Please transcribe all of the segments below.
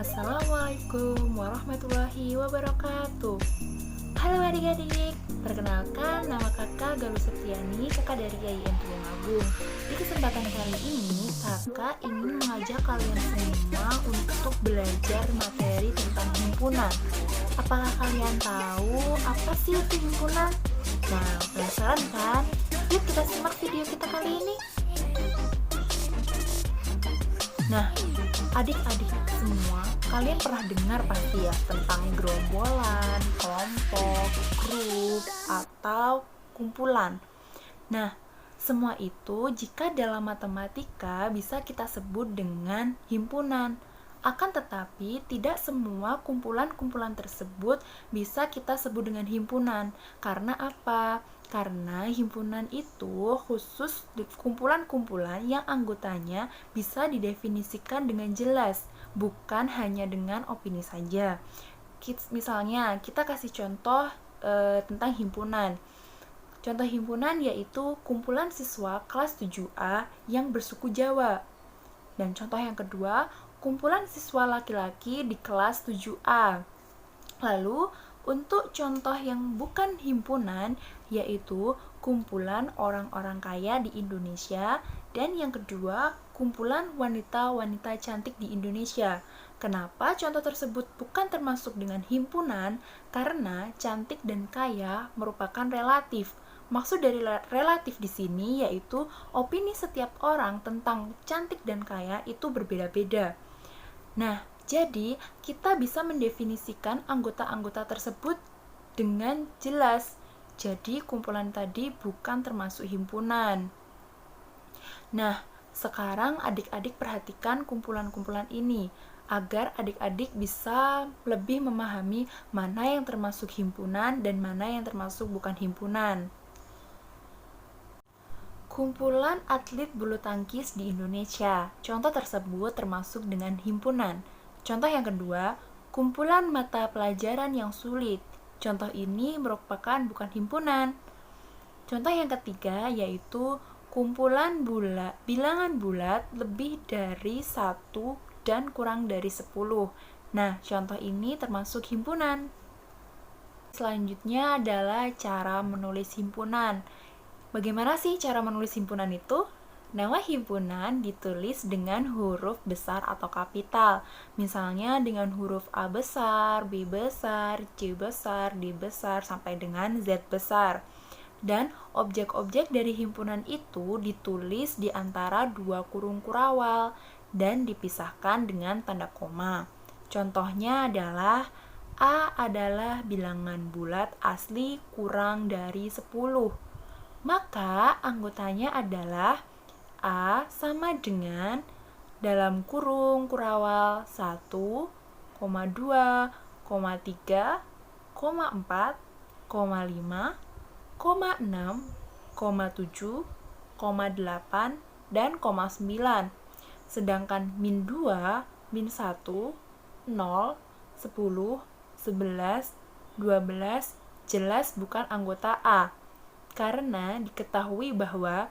Assalamualaikum warahmatullahi wabarakatuh. Halo adik-adik, perkenalkan nama kakak Galuh Septiani, kakak dari IAIN Tulungagung. Di kesempatan kali ini, kakak ingin mengajak kalian semua untuk belajar materi tentang himpunan. Apakah kalian tahu apa sih itu himpunan? Nah, penasaran kan? Yuk kita simak video kita kali ini. Nah, adik-adik semua, kalian pernah dengar pasti ya tentang gerombolan, kelompok, grup, atau kumpulan. Nah, semua itu jika dalam matematika bisa kita sebut dengan himpunan. Akan tetapi, tidak semua kumpulan-kumpulan tersebut bisa kita sebut dengan himpunan. Karena apa? Karena himpunan itu khusus kumpulan-kumpulan yang anggotanya bisa didefinisikan dengan jelas, bukan hanya dengan opini saja. Misalnya, kita kasih contoh tentang himpunan. Contoh himpunan yaitu kumpulan siswa kelas 7A yang bersuku Jawa. Dan contoh yang kedua, kumpulan siswa laki-laki di kelas 7A. Lalu, untuk contoh yang bukan himpunan, yaitu kumpulan orang-orang kaya di Indonesia, dan yang kedua, kumpulan wanita-wanita cantik di Indonesia. Kenapa contoh tersebut bukan termasuk dengan himpunan? Karena cantik dan kaya merupakan relatif. Maksud dari relatif di sini yaitu opini setiap orang tentang cantik dan kaya itu berbeda-beda. Nah, jadi kita bisa mendefinisikan anggota-anggota tersebut dengan jelas. Jadi kumpulan tadi bukan termasuk himpunan. Nah, sekarang adik-adik perhatikan kumpulan-kumpulan ini agar adik-adik bisa lebih memahami mana yang termasuk himpunan dan mana yang termasuk bukan himpunan. Kumpulan atlet bulu tangkis di Indonesia. Contoh tersebut termasuk dengan himpunan. Contoh yang kedua, kumpulan mata pelajaran yang sulit. Contoh ini merupakan bukan himpunan. Contoh yang ketiga yaitu kumpulan bilangan bulat lebih dari 1 dan kurang dari 10. Nah, contoh ini termasuk himpunan. Selanjutnya adalah cara menulis himpunan. Bagaimana sih cara menulis himpunan itu? Nama himpunan ditulis dengan huruf besar atau kapital. Misalnya dengan huruf A besar, B besar, C besar, D besar, sampai dengan Z besar. Dan objek-objek dari himpunan itu ditulis di antara dua kurung kurawal dan dipisahkan dengan tanda koma. Contohnya adalah A adalah bilangan bulat asli kurang dari 10. Maka anggotanya adalah A sama dengan dalam kurung kurawal 1, 2, 3, 4, 5, 6, 7, 8, dan 9. Sedangkan min 2, min 1, 0, 10, 11, 12 jelas bukan anggota A. Karena diketahui bahwa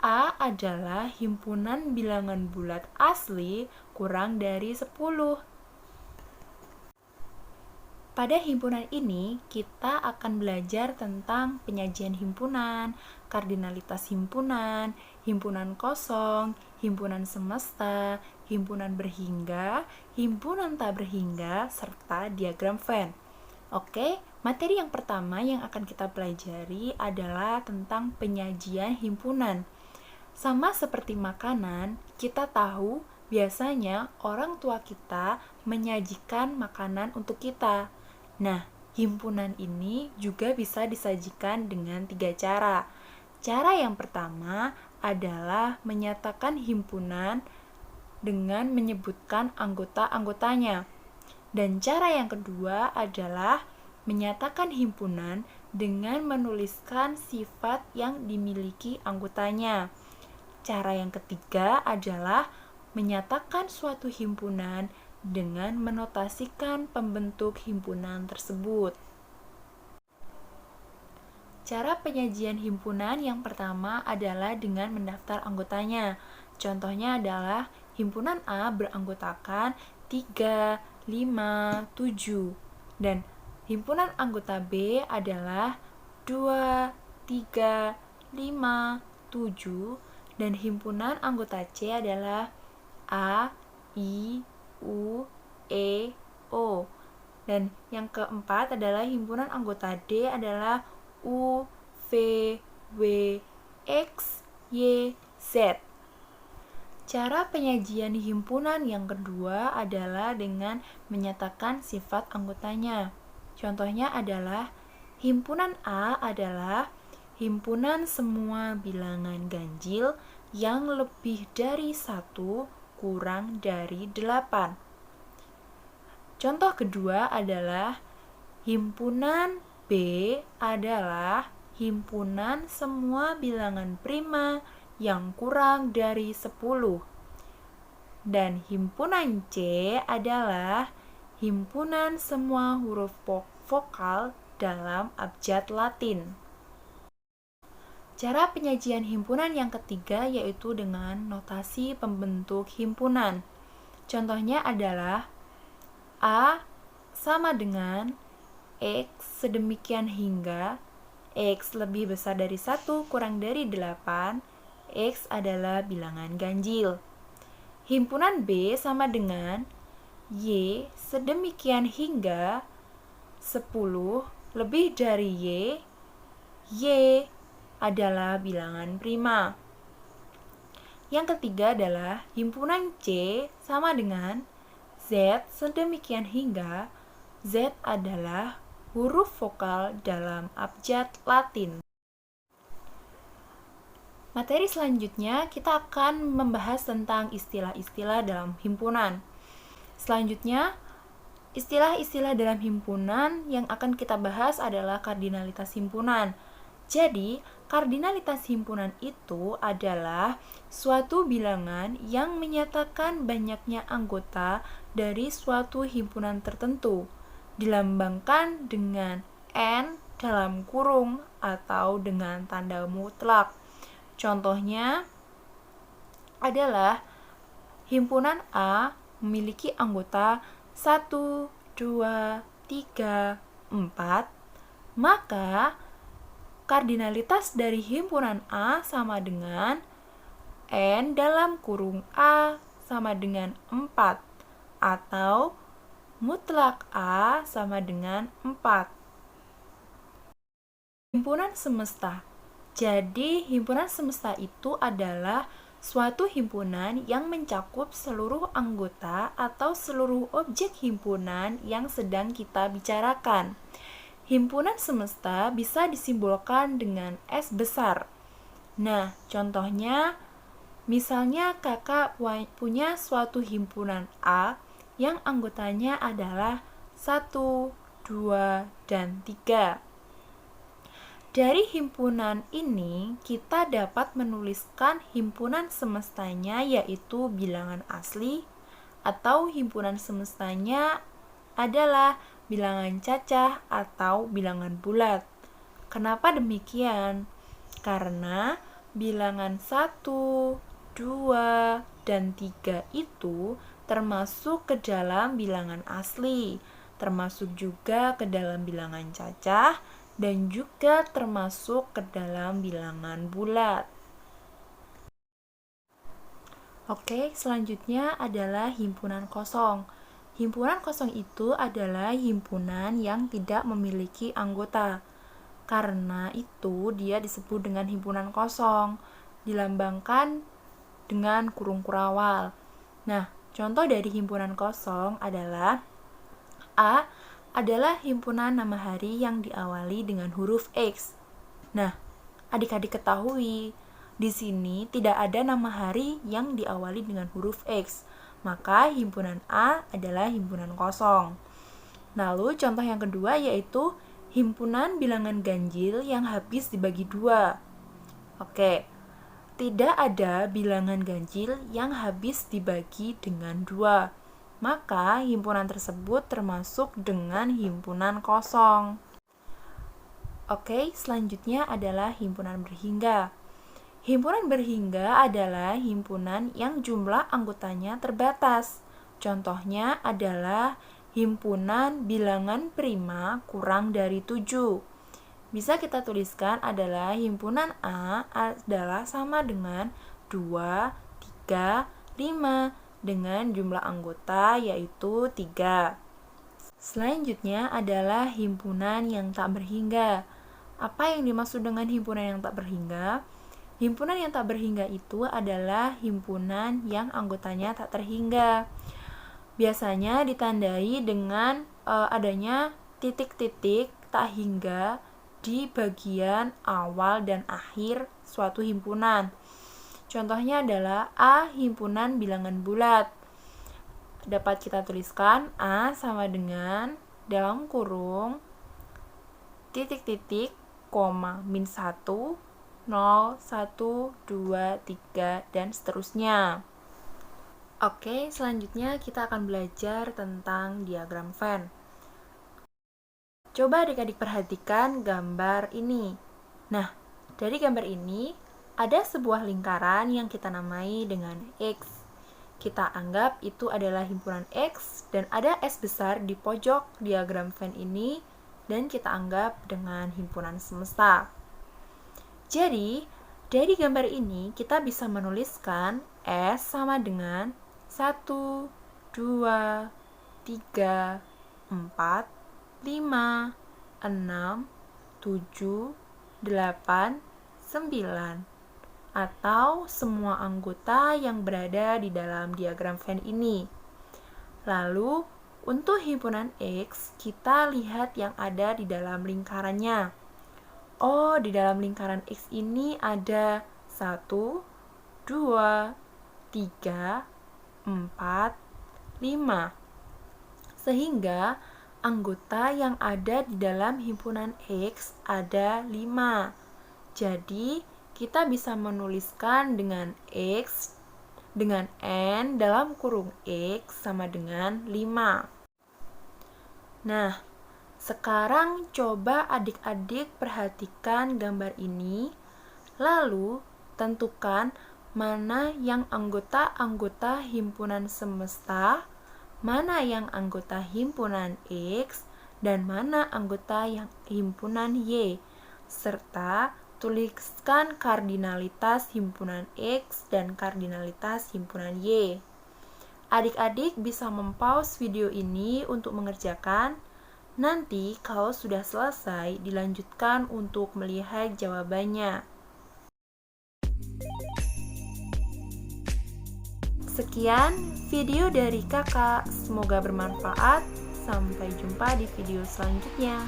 A adalah himpunan bilangan bulat asli kurang dari 10. Pada himpunan ini, kita akan belajar tentang penyajian himpunan, kardinalitas himpunan, himpunan kosong, himpunan semesta, himpunan berhingga, himpunan tak berhingga, serta diagram Venn. Oke, materi yang pertama yang akan kita pelajari adalah tentang penyajian himpunan. Sama seperti makanan, kita tahu biasanya orang tua kita menyajikan makanan untuk kita. Nah, himpunan ini juga bisa disajikan dengan 3 cara. Cara yang pertama adalah menyatakan himpunan dengan menyebutkan anggota-anggotanya. Dan cara yang kedua adalah menyatakan himpunan dengan menuliskan sifat yang dimiliki anggotanya. Cara yang ketiga adalah menyatakan suatu himpunan dengan menotasikan pembentuk himpunan tersebut. Cara penyajian himpunan yang pertama adalah dengan mendaftar anggotanya. Contohnya adalah himpunan A beranggotakan 3, 5, 7. Dan himpunan anggota B adalah 2, 3, 5, 7. Dan himpunan anggota C adalah A, I, U, E, O. Dan yang keempat adalah himpunan anggota D adalah U, V, W, X, Y, Z. Cara penyajian himpunan yang kedua adalah dengan menyatakan sifat anggotanya. Contohnya adalah himpunan A adalah himpunan semua bilangan ganjil yang lebih dari 1 kurang dari 8. Contoh kedua adalah himpunan B adalah himpunan semua bilangan prima yang kurang dari 10. Dan himpunan C adalah himpunan semua huruf vokal dalam abjad Latin. Cara penyajian himpunan yang ketiga yaitu dengan notasi pembentuk himpunan. Contohnya adalah A sama dengan X sedemikian hingga X lebih besar dari 1 kurang dari 8, X adalah bilangan ganjil. Himpunan B sama dengan Y sedemikian hingga 10 lebih dari Y adalah bilangan prima. Yang ketiga adalah himpunan C sama dengan Z sedemikian hingga Z adalah huruf vokal dalam abjad Latin. Materi selanjutnya kita akan membahas tentang istilah-istilah dalam himpunan. Selanjutnya, istilah-istilah dalam himpunan yang akan kita bahas adalah kardinalitas himpunan. Jadi, kardinalitas himpunan itu adalah suatu bilangan yang menyatakan banyaknya anggota dari suatu himpunan tertentu, dilambangkan dengan N dalam kurung atau dengan tanda mutlak. Contohnya adalah himpunan A memiliki anggota 1, 2, 3, 4, maka kardinalitas dari himpunan A sama dengan N dalam kurung A sama dengan 4 atau mutlak A sama dengan 4. Himpunan semesta. Jadi, himpunan semesta itu adalah suatu himpunan yang mencakup seluruh anggota atau seluruh objek himpunan yang sedang kita bicarakan. Himpunan semesta bisa disimbolkan dengan S besar. Nah, contohnya, misalnya kakak punya suatu himpunan A yang anggotanya adalah 1, 2, dan 3. Dari himpunan ini, kita dapat menuliskan himpunan semestanya yaitu bilangan asli, atau himpunan semestanya adalah bilangan cacah atau bilangan bulat. Kenapa demikian? Karena bilangan 1, 2, dan 3 itu termasuk ke dalam bilangan asli, termasuk juga ke dalam bilangan cacah, dan juga termasuk ke dalam bilangan bulat. Oke, selanjutnya adalah himpunan kosong. Himpunan kosong itu adalah himpunan yang tidak memiliki anggota. Karena itu dia disebut dengan himpunan kosong, dilambangkan dengan kurung kurawal. Nah, contoh dari himpunan kosong adalah A adalah himpunan nama hari yang diawali dengan huruf X. Nah, adik-adik ketahui, di sini tidak ada nama hari yang diawali dengan huruf X. Maka himpunan A adalah himpunan kosong. Lalu contoh yang kedua yaitu himpunan bilangan ganjil yang habis dibagi 2. Oke, tidak ada bilangan ganjil yang habis dibagi dengan 2. Maka himpunan tersebut termasuk dengan himpunan kosong. Oke, selanjutnya adalah himpunan berhingga. Himpunan berhingga adalah himpunan yang jumlah anggotanya terbatas. Contohnya adalah himpunan bilangan prima kurang dari 7. Bisa kita tuliskan adalah himpunan A adalah sama dengan 2, 3, 5 dengan jumlah anggota yaitu 3. Selanjutnya adalah himpunan yang tak berhingga. Apa yang dimaksud dengan himpunan yang tak berhingga? Himpunan yang tak berhingga itu adalah himpunan yang anggotanya tak terhingga. Biasanya ditandai dengan adanya titik-titik tak hingga di bagian awal dan akhir suatu himpunan. Contohnya adalah A himpunan bilangan bulat. Dapat kita tuliskan A sama dengan dalam kurung titik-titik, koma, min 1, 0, 1, 2, 3, dan seterusnya. Oke, selanjutnya kita akan belajar tentang diagram Venn. Coba adik-adik perhatikan gambar ini. Nah, dari gambar ini ada sebuah lingkaran yang kita namai dengan X. Kita anggap itu adalah himpunan X dan ada S besar di pojok diagram Venn ini dan kita anggap dengan himpunan semesta. Jadi, dari gambar ini kita bisa menuliskan S sama dengan 1, 2, 3, 4, 5, 6, 7, 8, 9 atau semua anggota yang berada di dalam diagram Venn ini. Lalu, untuk himpunan X, kita lihat yang ada di dalam lingkarannya. Oh, di dalam lingkaran X ini ada 1, 2, 3, 4, 5. Sehingga anggota yang ada di dalam himpunan X ada 5. Jadi, kita bisa menuliskan dengan X dengan N dalam kurung X sama dengan 5. Nah, sekarang coba adik-adik perhatikan gambar ini, lalu tentukan mana yang anggota-anggota himpunan semesta, mana yang anggota himpunan X, dan mana anggota yang himpunan Y, serta tuliskan kardinalitas himpunan X dan kardinalitas himpunan Y. Adik-adik bisa mempause video ini untuk mengerjakan. Nanti kalau sudah selesai, dilanjutkan untuk melihat jawabannya. Sekian video dari kakak, semoga bermanfaat. Sampai jumpa di video selanjutnya.